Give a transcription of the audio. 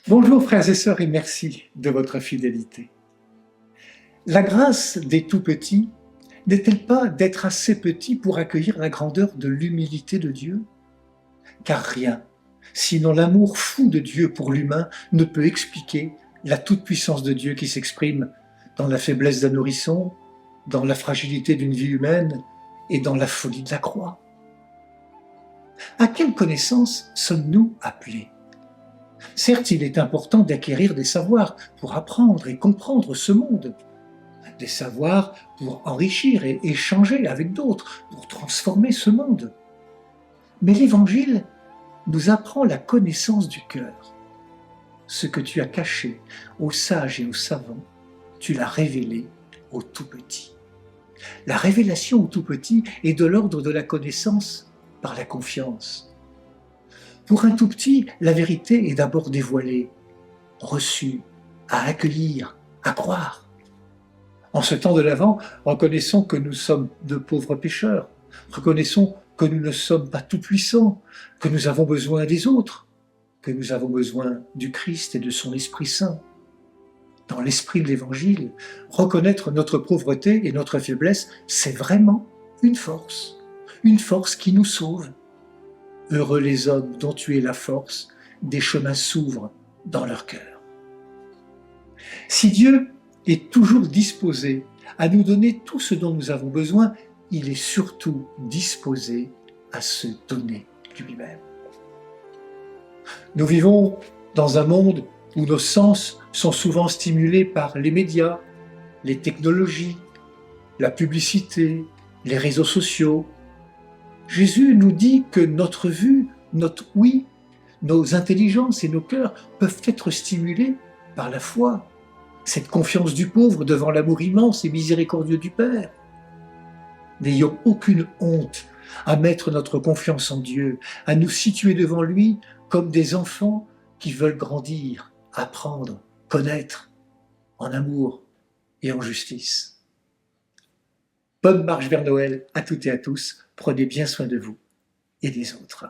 Bonjour frères et sœurs et merci de votre fidélité. La grâce des tout-petits n'est-elle pas d'être assez petit pour accueillir la grandeur de l'humilité de Dieu? Car rien, sinon l'amour fou de Dieu pour l'humain, ne peut expliquer la toute-puissance de Dieu qui s'exprime dans la faiblesse d'un nourrisson, dans la fragilité d'une vie humaine et dans la folie de la croix. À quelle connaissance sommes-nous appelés? Certes, il est important d'acquérir des savoirs pour apprendre et comprendre ce monde, des savoirs pour enrichir et échanger avec d'autres, pour transformer ce monde. Mais l'Évangile nous apprend la connaissance du cœur. Ce que tu as caché aux sages et aux savants, tu l'as révélé aux tout-petits. La révélation aux tout-petits est de l'ordre de la connaissance par la confiance. Pour un tout petit, la vérité est d'abord dévoilée, reçue, à accueillir, à croire. En ce temps de l'Avent, reconnaissons que nous sommes de pauvres pécheurs, reconnaissons que nous ne sommes pas tout-puissants, que nous avons besoin des autres, que nous avons besoin du Christ et de son Esprit Saint. Dans l'esprit de l'Évangile, reconnaître notre pauvreté et notre faiblesse, c'est vraiment une force qui nous sauve. Heureux les hommes dont tu es la force, des chemins s'ouvrent dans leur cœur. Si Dieu est toujours disposé à nous donner tout ce dont nous avons besoin, il est surtout disposé à se donner lui-même. Nous vivons dans un monde où nos sens sont souvent stimulés par les médias, les technologies, la publicité, les réseaux sociaux. Jésus nous dit que notre vue, notre ouïe, nos intelligences et nos cœurs peuvent être stimulés par la foi, cette confiance du pauvre devant l'amour immense et miséricordieux du Père. N'ayons aucune honte à mettre notre confiance en Dieu, à nous situer devant lui comme des enfants qui veulent grandir, apprendre, connaître, en amour et en justice. Bonne marche vers Noël à toutes et à tous. Prenez bien soin de vous et des autres.